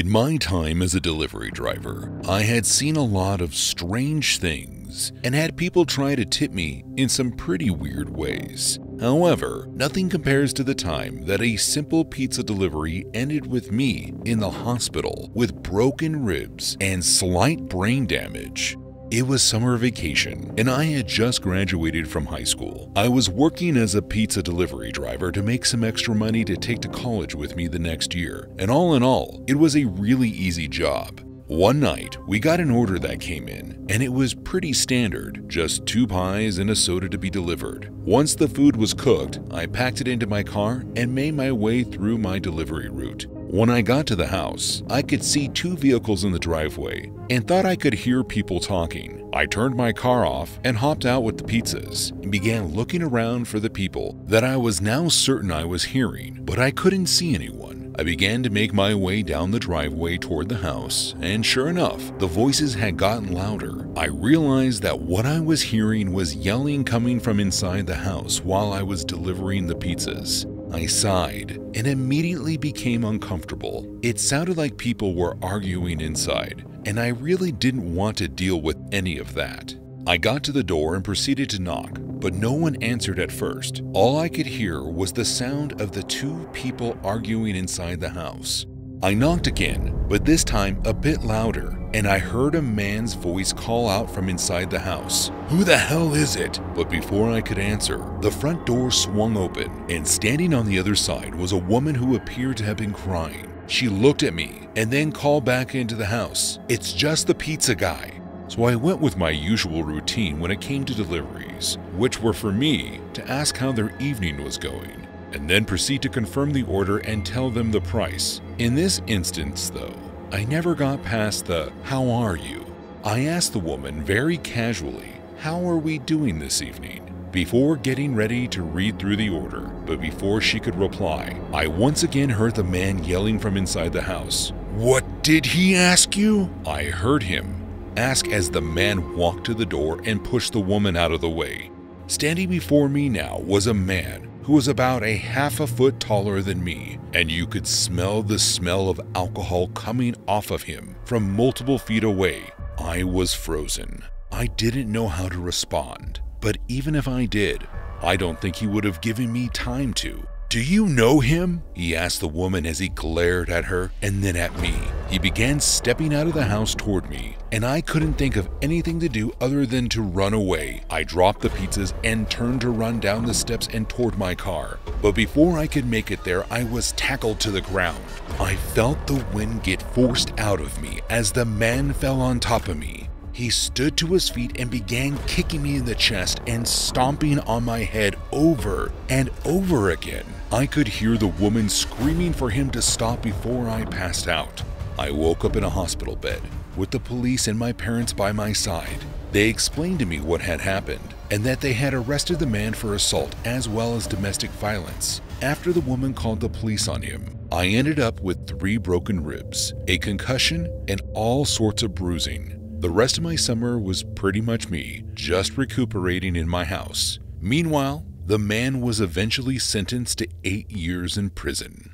In my time as a delivery driver, I had seen a lot of strange things and had people try to tip me in some pretty weird ways. However, nothing compares to the time that a simple pizza delivery ended with me in the hospital with broken ribs and slight brain damage. It was summer vacation, and I had just graduated from high school. I was working as a pizza delivery driver to make some extra money to take to college with me the next year, and all in all, it was a really easy job. One night, we got an order that came in, and it was pretty standard, just 2 pies and a soda to be delivered. Once the food was cooked, I packed it into my car and made my way through my delivery route. When I got to the house, I could see 2 vehicles in the driveway and thought I could hear people talking. I turned my car off and hopped out with the pizzas and began looking around for the people that I was now certain I was hearing, but I couldn't see anyone. I began to make my way down the driveway toward the house, and sure enough, the voices had gotten louder. I realized that what I was hearing was yelling coming from inside the house while I was delivering the pizzas. I sighed and immediately became uncomfortable. It sounded like people were arguing inside, and I really didn't want to deal with any of that. I got to the door and proceeded to knock, but no one answered at first. All I could hear was the sound of the 2 people arguing inside the house. I knocked again, but this time a bit louder, and I heard a man's voice call out from inside the house, "Who the hell is it?" But before I could answer, the front door swung open, and standing on the other side was a woman who appeared to have been crying. She looked at me and then called back into the house, "It's just the pizza guy." So I went with my usual routine when it came to deliveries, which were for me to ask how their evening was going, and then proceed to confirm the order and tell them the price. In this instance, though, I never got past the "How are you?" I asked the woman very casually, "How are we doing this evening?" before getting ready to read through the order, but before she could reply, I once again heard the man yelling from inside the house, "What did he ask you?" I heard him ask as the man walked to the door and pushed the woman out of the way. Standing before me now was a man who was about a half a foot taller than me, and you could smell the smell of alcohol coming off of him from multiple feet away. I was frozen. I didn't know how to respond, but even if I did, I don't think he would have given me time to. "Do you know him?" he asked the woman as he glared at her and then at me. He began stepping out of the house toward me, and I couldn't think of anything to do other than to run away. I dropped the pizzas and turned to run down the steps and toward my car. But before I could make it there, I was tackled to the ground. I felt the wind get forced out of me as the man fell on top of me. He stood to his feet and began kicking me in the chest and stomping on my head over and over again. I could hear the woman screaming for him to stop before I passed out. I woke up in a hospital bed with the police and my parents by my side. They explained to me what had happened and that they had arrested the man for assault as well as domestic violence. After the woman called the police on him, I ended up with 3 broken ribs, a concussion, and all sorts of bruising. The rest of my summer was pretty much me, just recuperating in my house. Meanwhile, the man was eventually sentenced to 8 years in prison.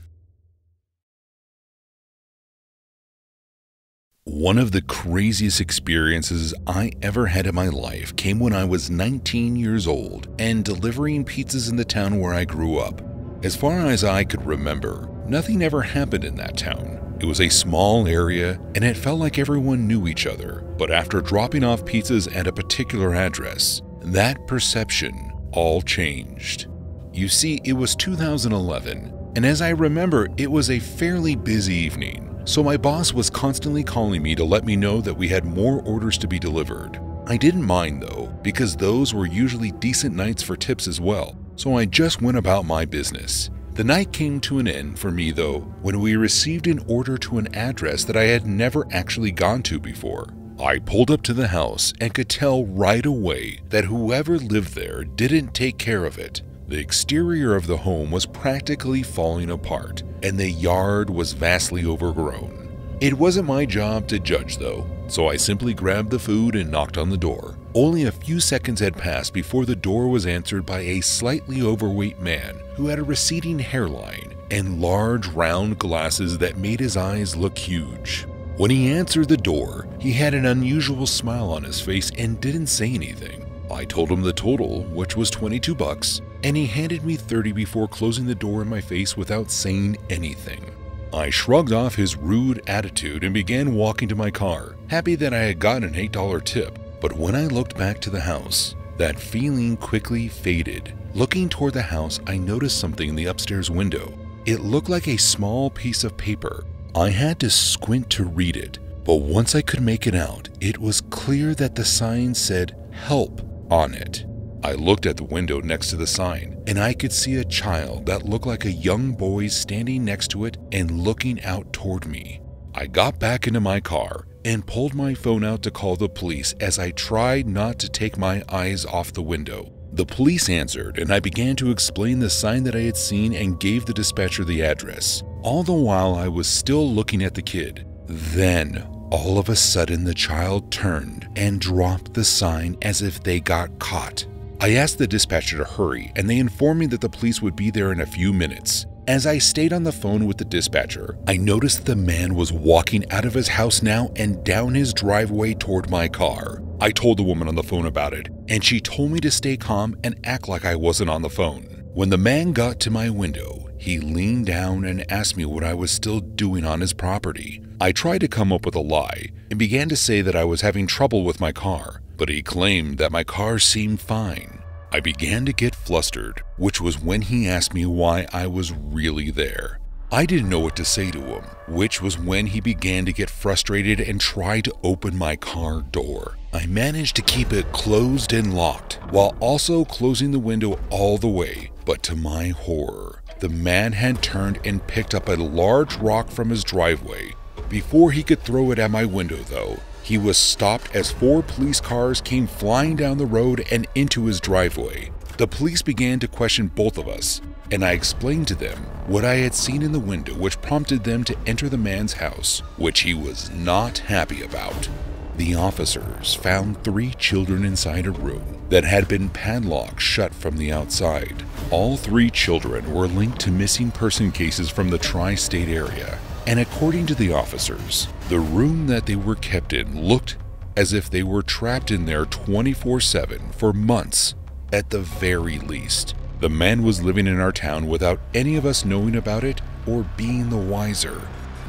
One of the craziest experiences I ever had in my life came when I was 19 years old and delivering pizzas in the town where I grew up. As far as I could remember, nothing ever happened in that town. It was a small area and it felt like everyone knew each other. But after dropping off pizzas at a particular address, that perception all changed. You see, it was 2011, and as I remember, it was a fairly busy evening. So my boss was constantly calling me to let me know that we had more orders to be delivered. I didn't mind though, because those were usually decent nights for tips as well. So I just went about my business. The night came to an end for me though, when we received an order to an address that I had never actually gone to before. I pulled up to the house and could tell right away that whoever lived there didn't take care of it. The exterior of the home was practically falling apart, and the yard was vastly overgrown. It wasn't my job to judge though, so I simply grabbed the food and knocked on the door. Only a few seconds had passed before the door was answered by a slightly overweight man who had a receding hairline and large round glasses that made his eyes look huge. When he answered the door, he had an unusual smile on his face and didn't say anything. I told him the total, which was $22, and he handed me $30 before closing the door in my face without saying anything. I shrugged off his rude attitude and began walking to my car, happy that I had gotten an $8 tip. But when I looked back to the house, that feeling quickly faded. Looking toward the house, I noticed something in the upstairs window. It looked like a small piece of paper. I had to squint to read it, but once I could make it out, it was clear that the sign said "Help" on it. I looked at the window next to the sign, and I could see a child that looked like a young boy standing next to it and looking out toward me. I got back into my car and pulled my phone out to call the police as I tried not to take my eyes off the window. The police answered, and I began to explain the sign that I had seen and gave the dispatcher the address. All the while I was still looking at the kid. Then, all of a sudden, the child turned and dropped the sign as if they got caught. I asked the dispatcher to hurry, and they informed me that the police would be there in a few minutes. As I stayed on the phone with the dispatcher, I noticed the man was walking out of his house now and down his driveway toward my car. I told the woman on the phone about it, and she told me to stay calm and act like I wasn't on the phone. When the man got to my window, he leaned down and asked me what I was still doing on his property. I tried to come up with a lie and began to say that I was having trouble with my car, but he claimed that my car seemed fine. I began to get flustered, which was when he asked me why I was really there. I didn't know what to say to him, which was when he began to get frustrated and tried to open my car door. I managed to keep it closed and locked, while also closing the window all the way, but to my horror, the man had turned and picked up a large rock from his driveway. Before he could throw it at my window though, he was stopped as 4 police cars came flying down the road and into his driveway. The police began to question both of us, and I explained to them what I had seen in the window, which prompted them to enter the man's house, which he was not happy about. The officers found 3 children inside a room that had been padlocked shut from the outside. All 3 children were linked to missing person cases from the tri-state area. And according to the officers, the room that they were kept in looked as if they were trapped in there 24/7 for months at the very least. The man was living in our town without any of us knowing about it or being the wiser.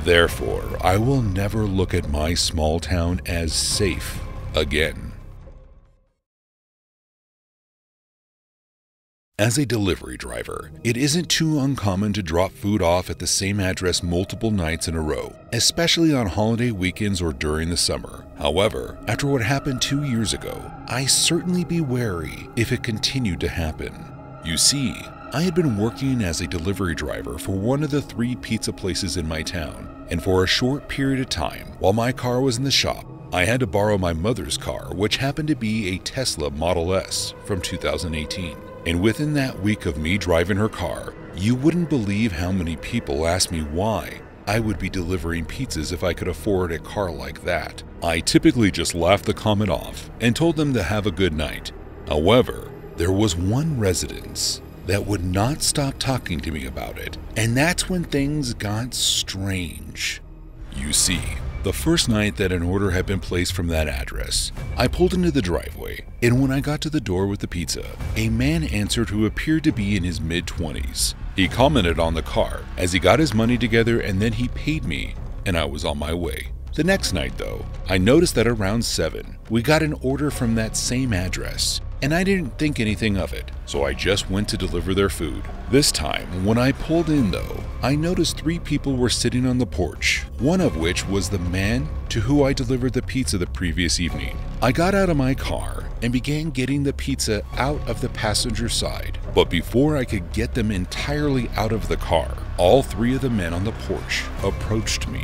Therefore, I will never look at my small town as safe again. As a delivery driver, it isn't too uncommon to drop food off at the same address multiple nights in a row, especially on holiday weekends or during the summer. However, after what happened 2 years ago, I certainly be wary if it continued to happen. You see, I had been working as a delivery driver for one of the 3 pizza places in my town, and for a short period of time, while my car was in the shop, I had to borrow my mother's car, which happened to be a Tesla Model S from 2018. And within that week of me driving her car, you wouldn't believe how many people asked me why I would be delivering pizzas if I could afford a car like that. I typically just laughed the comment off and told them to have a good night. However, there was one residence that would not stop talking to me about it, and that's when things got strange. You see, the first night that an order had been placed from that address, I pulled into the driveway, and when I got to the door with the pizza, a man answered who appeared to be in his mid-20s. He commented on the car as he got his money together, and then he paid me, and I was on my way. The next night though, I noticed that around 7, we got an order from that same address, and I didn't think anything of it, so I just went to deliver their food. This time, when I pulled in though, I noticed 3 people were sitting on the porch, one of which was the man to who I delivered the pizza the previous evening. I got out of my car and began getting the pizza out of the passenger side, but before I could get them entirely out of the car, all 3 of the men on the porch approached me.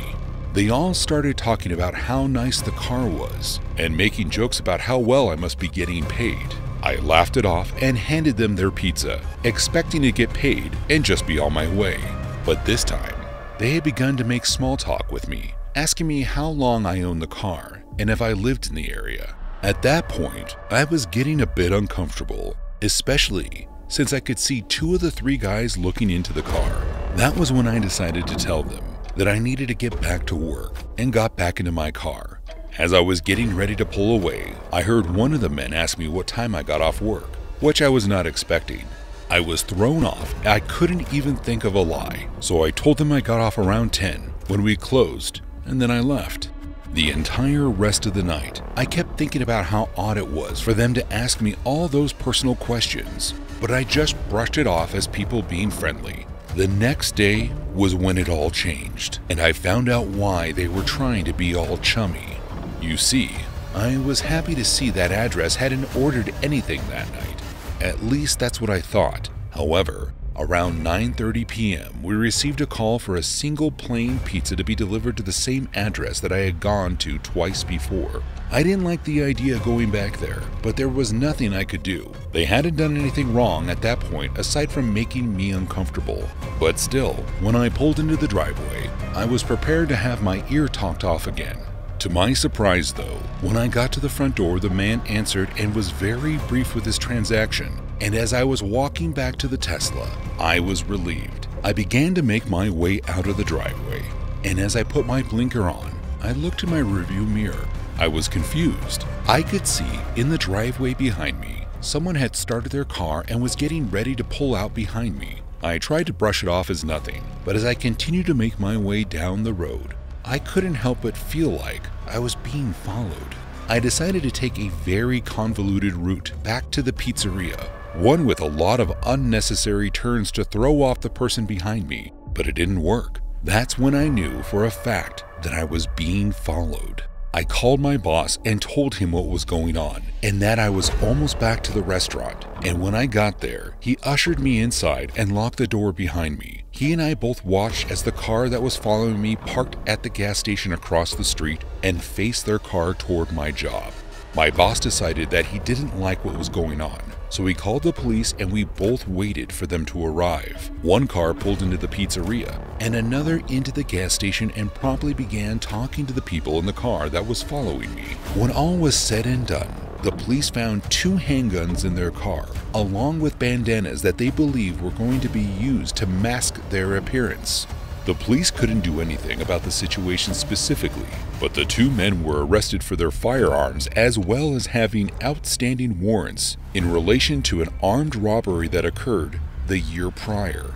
They all started talking about how nice the car was and making jokes about how well I must be getting paid. I laughed it off and handed them their pizza, expecting to get paid and just be on my way. But this time, they had begun to make small talk with me, asking me how long I owned the car and if I lived in the area. At that point, I was getting a bit uncomfortable, especially since I could see 2 of the 3 guys looking into the car. That was when I decided to tell them that I needed to get back to work and got back into my car. As I was getting ready to pull away, I heard one of the men ask me what time I got off work, which I was not expecting. I was thrown off. I couldn't even think of a lie, so I told them I got off around 10 when we closed, and then I left. The entire rest of the night, I kept thinking about how odd it was for them to ask me all those personal questions, but I just brushed it off as people being friendly. The next day was when it all changed, and I found out why they were trying to be all chummy. You see, I was happy to see that address hadn't ordered anything that night. At least that's what I thought. However, around 9:30 p.m., we received a call for a single plain pizza to be delivered to the same address that I had gone to twice before. I didn't like the idea of going back there, but there was nothing I could do. They hadn't done anything wrong at that point aside from making me uncomfortable. But still, when I pulled into the driveway, I was prepared to have my ear talked off again. To my surprise though, when I got to the front door, the man answered and was very brief with his transaction. And as I was walking back to the Tesla, I was relieved. I began to make my way out of the driveway, and as I put my blinker on, I looked in my rearview mirror. I was confused. I could see in the driveway behind me, someone had started their car and was getting ready to pull out behind me. I tried to brush it off as nothing, but as I continued to make my way down the road, I couldn't help but feel like I was being followed. I decided to take a very convoluted route back to the pizzeria, one with a lot of unnecessary turns to throw off the person behind me, but it didn't work. That's when I knew for a fact that I was being followed. I called my boss and told him what was going on and that I was almost back to the restaurant. And when I got there, he ushered me inside and locked the door behind me. He and I both watched as the car that was following me parked at the gas station across the street and faced their car toward my job. My boss decided that he didn't like what was going on, so he called the police and we both waited for them to arrive. One car pulled into the pizzeria and another into the gas station and promptly began talking to the people in the car that was following me. When all was said and done, the police found 2 handguns in their car, along with bandanas that they believed were going to be used to mask their appearance. The police couldn't do anything about the situation specifically, but the 2 men were arrested for their firearms as well as having outstanding warrants in relation to an armed robbery that occurred the year prior.